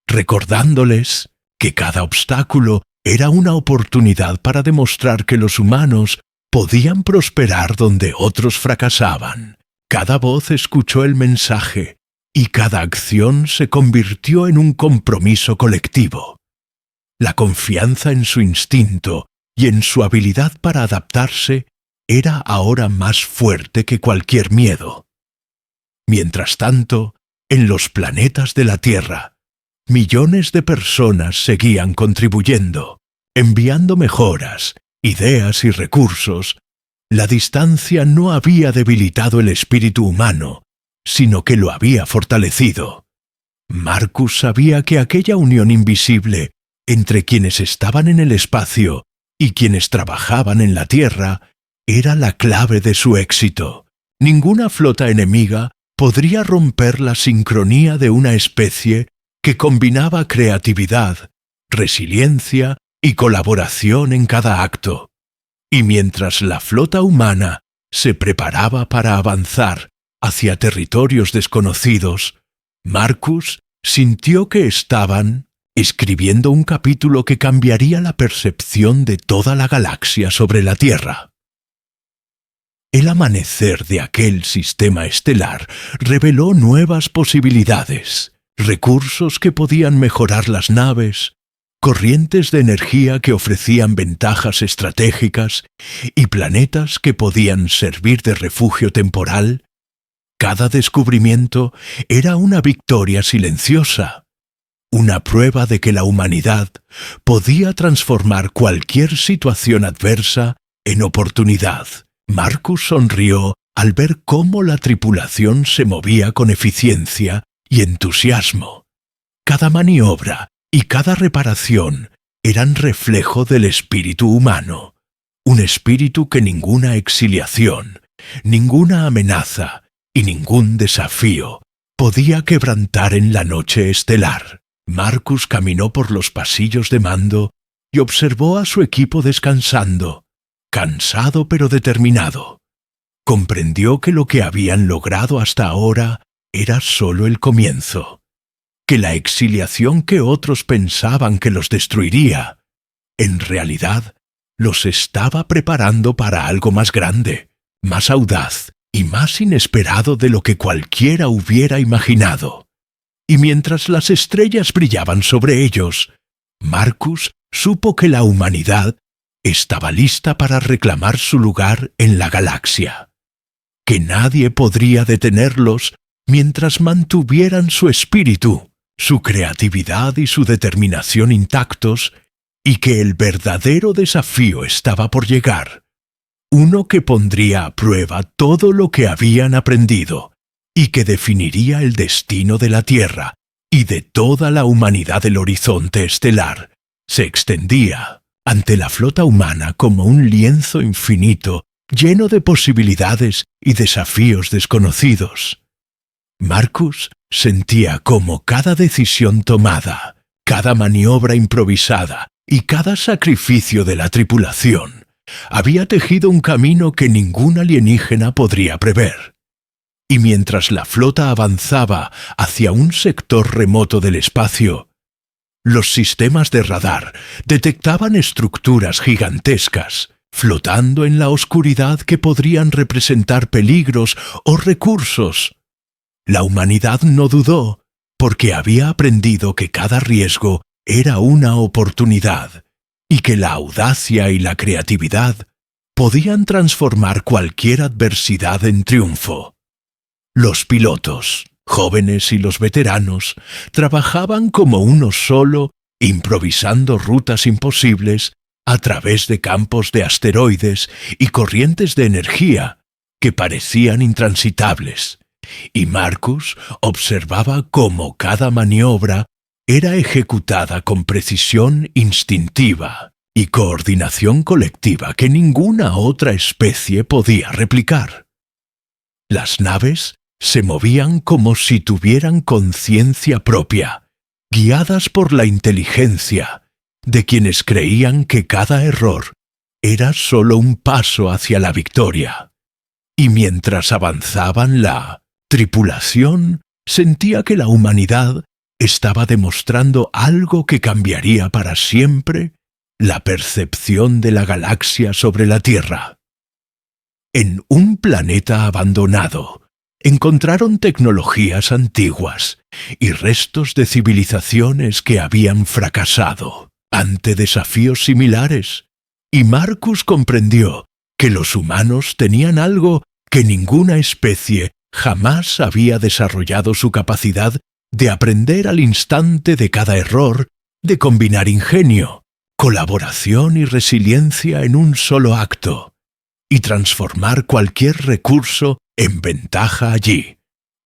recordándoles que cada obstáculo era una oportunidad para demostrar que los humanos podían prosperar donde otros fracasaban. Cada voz escuchó el mensaje y cada acción se convirtió en un compromiso colectivo. La confianza en su instinto y en su habilidad para adaptarse era ahora más fuerte que cualquier miedo. Mientras tanto, en los planetas de la Tierra, millones de personas seguían contribuyendo, enviando mejoras, ideas y recursos. La distancia no había debilitado el espíritu humano, sino que lo había fortalecido. Marcus sabía que aquella unión invisible entre quienes estaban en el espacio y quienes trabajaban en la Tierra era la clave de su éxito. Ninguna flota enemiga podría romper la sincronía de una especie que combinaba creatividad, resiliencia y colaboración en cada acto. Y mientras la flota humana se preparaba para avanzar hacia territorios desconocidos, Marcus sintió que estaban escribiendo un capítulo que cambiaría la percepción de toda la galaxia sobre la Tierra. El amanecer de aquel sistema estelar reveló nuevas posibilidades, recursos que podían mejorar las naves, corrientes de energía que ofrecían ventajas estratégicas y planetas que podían servir de refugio temporal. Cada descubrimiento era una victoria silenciosa, una prueba de que la humanidad podía transformar cualquier situación adversa en oportunidad. Marcus sonrió al ver cómo la tripulación se movía con eficiencia y entusiasmo. Cada maniobra y cada reparación eran reflejo del espíritu humano, un espíritu que ninguna exiliación, ninguna amenaza y ningún desafío podía quebrantar en la noche estelar. Marcus caminó por los pasillos de mando y observó a su equipo descansando, cansado pero determinado. Comprendió que lo que habían logrado hasta ahora era solo el comienzo, que la exiliación que otros pensaban que los destruiría, en realidad los estaba preparando para algo más grande, más audaz y más inesperado de lo que cualquiera hubiera imaginado. Y mientras las estrellas brillaban sobre ellos, Marcus supo que la humanidad estaba lista para reclamar su lugar en la galaxia, que nadie podría detenerlos mientras mantuvieran su espíritu, su creatividad y su determinación intactos, y que el verdadero desafío estaba por llegar, uno que pondría a prueba todo lo que habían aprendido y que definiría el destino de la Tierra y de toda la humanidad. Del horizonte estelar se extendía ante la flota humana como un lienzo infinito lleno de posibilidades y desafíos desconocidos. Marcus sentía cómo cada decisión tomada, cada maniobra improvisada y cada sacrificio de la tripulación había tejido un camino que ningún alienígena podría prever. Y mientras la flota avanzaba hacia un sector remoto del espacio, los sistemas de radar detectaban estructuras gigantescas flotando en la oscuridad que podrían representar peligros o recursos. La humanidad no dudó, porque había aprendido que cada riesgo era una oportunidad y que la audacia y la creatividad podían transformar cualquier adversidad en triunfo. Los pilotos, jóvenes y los veteranos, trabajaban como uno solo, improvisando rutas imposibles a través de campos de asteroides y corrientes de energía que parecían intransitables, y Marcus observaba cómo cada maniobra era ejecutada con precisión instintiva y coordinación colectiva que ninguna otra especie podía replicar. Las naves se movían como si tuvieran conciencia propia, guiadas por la inteligencia de quienes creían que cada error era solo un paso hacia la victoria. Y mientras avanzaban, la tripulación sentía que la humanidad estaba demostrando algo que cambiaría para siempre la percepción de la galaxia sobre la Tierra. En un planeta abandonado, encontraron tecnologías antiguas y restos de civilizaciones que habían fracasado ante desafíos similares, y Marcus comprendió que los humanos tenían algo que ninguna especie jamás había desarrollado: su capacidad de aprender al instante de cada error, de combinar ingenio, colaboración y resiliencia en un solo acto, y transformar cualquier recurso en ventaja allí,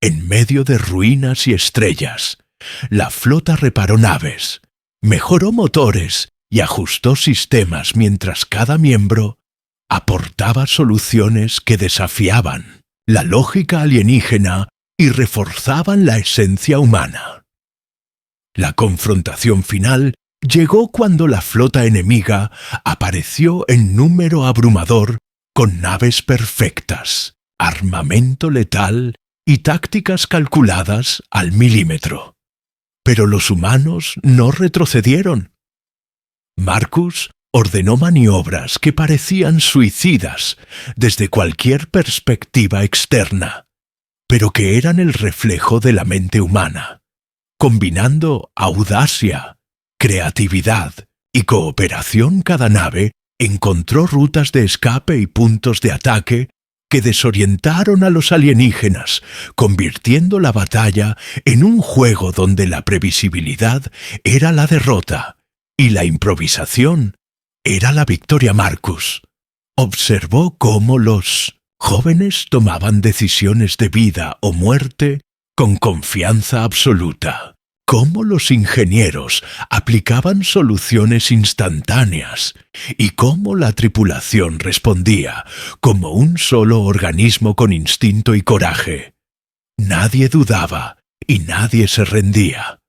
en medio de ruinas y estrellas. La flota reparó naves, mejoró motores y ajustó sistemas mientras cada miembro aportaba soluciones que desafiaban la lógica alienígena y reforzaban la esencia humana. La confrontación final llegó cuando la flota enemiga apareció en número abrumador, con naves perfectas, armamento letal y tácticas calculadas al milímetro. Pero los humanos no retrocedieron. Marcus ordenó maniobras que parecían suicidas desde cualquier perspectiva externa, pero que eran el reflejo de la mente humana, combinando audacia, creatividad y cooperación. Cada nave encontró rutas de escape y puntos de ataque que desorientaron a los alienígenas, convirtiendo la batalla en un juego donde la previsibilidad era la derrota y la improvisación era la victoria. Marcus observó cómo los jóvenes tomaban decisiones de vida o muerte con confianza absoluta, cómo los ingenieros aplicaban soluciones instantáneas y cómo la tripulación respondía como un solo organismo con instinto y coraje. Nadie dudaba y nadie se rendía,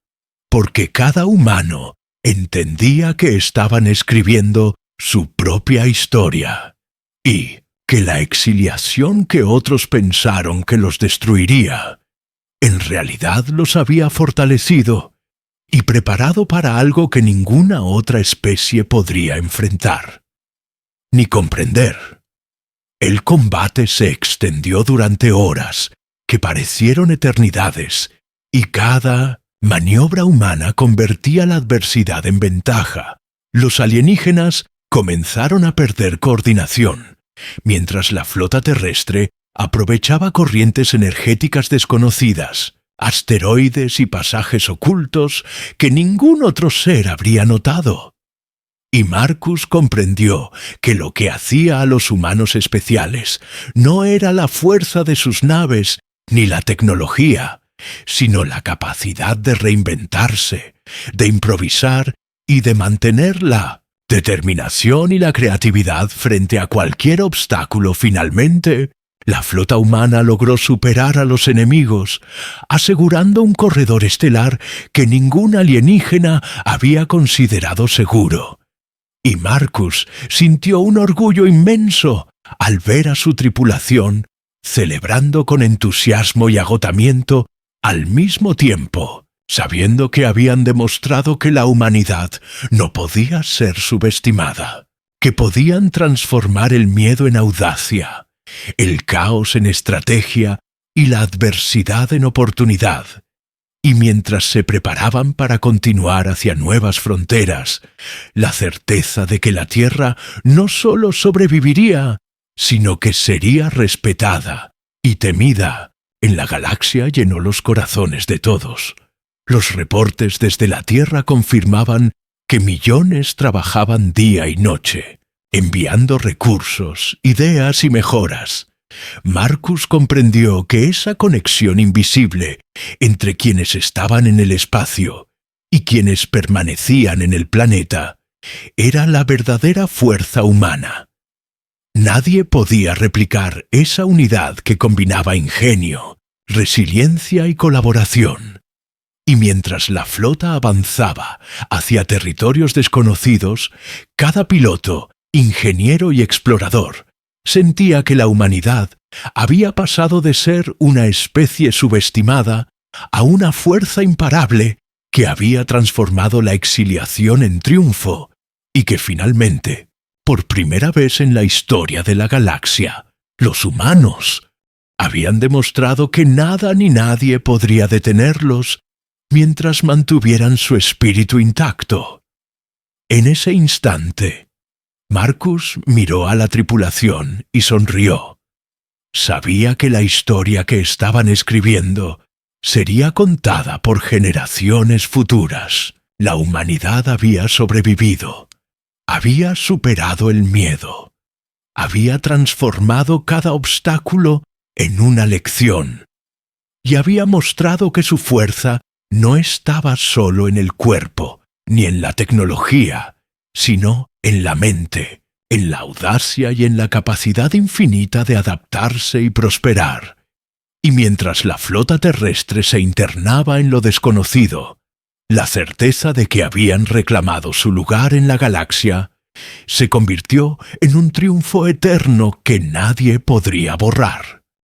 porque cada humano entendía que estaban escribiendo su propia historia. y que la exiliación que otros pensaron que los destruiría, en realidad los había fortalecido y preparado para algo que ninguna otra especie podría enfrentar, ni comprender. El combate se extendió durante horas, que parecieron eternidades, y cada maniobra humana convertía la adversidad en ventaja. Los alienígenas comenzaron a perder coordinación, mientras la flota terrestre aprovechaba corrientes energéticas desconocidas, asteroides y pasajes ocultos que ningún otro ser habría notado. Y Marcus comprendió que lo que hacía a los humanos especiales no era la fuerza de sus naves ni la tecnología, sino la capacidad de reinventarse, de improvisar y de mantener la determinación y la creatividad frente a cualquier obstáculo. Finalmente, la flota humana logró superar a los enemigos, asegurando un corredor estelar que ningún alienígena había considerado seguro. Y Marcus sintió un orgullo inmenso al ver a su tripulación celebrando con entusiasmo y agotamiento al mismo tiempo, sabiendo que habían demostrado que la humanidad no podía ser subestimada, que podían transformar el miedo en audacia, el caos en estrategia y la adversidad en oportunidad. Y mientras se preparaban para continuar hacia nuevas fronteras, la certeza de que la Tierra no solo sobreviviría, sino que sería respetada y temida en la galaxia llenó los corazones de todos. Los reportes desde la Tierra confirmaban que millones trabajaban día y noche, enviando recursos, ideas y mejoras. Marcus comprendió que esa conexión invisible entre quienes estaban en el espacio y quienes permanecían en el planeta era la verdadera fuerza humana. Nadie podía replicar esa unidad que combinaba ingenio, resiliencia y colaboración. Y mientras la flota avanzaba hacia territorios desconocidos, cada piloto, ingeniero y explorador sentía que la humanidad había pasado de ser una especie subestimada a una fuerza imparable que había transformado la exiliación en triunfo y que finalmente, por primera vez en la historia de la galaxia, los humanos habían demostrado que nada ni nadie podría detenerlos mientras mantuvieran su espíritu intacto. En ese instante, Marcus miró a la tripulación y sonrió. Sabía que la historia que estaban escribiendo sería contada por generaciones futuras. La humanidad había sobrevivido, había superado el miedo, había transformado cada obstáculo en una lección y había mostrado que su fuerza no estaba solo en el cuerpo ni en la tecnología, sino en la mente, en la audacia y en la capacidad infinita de adaptarse y prosperar. Y mientras la flota terrestre se internaba en lo desconocido, la certeza de que habían reclamado su lugar en la galaxia se convirtió en un triunfo eterno que nadie podría borrar.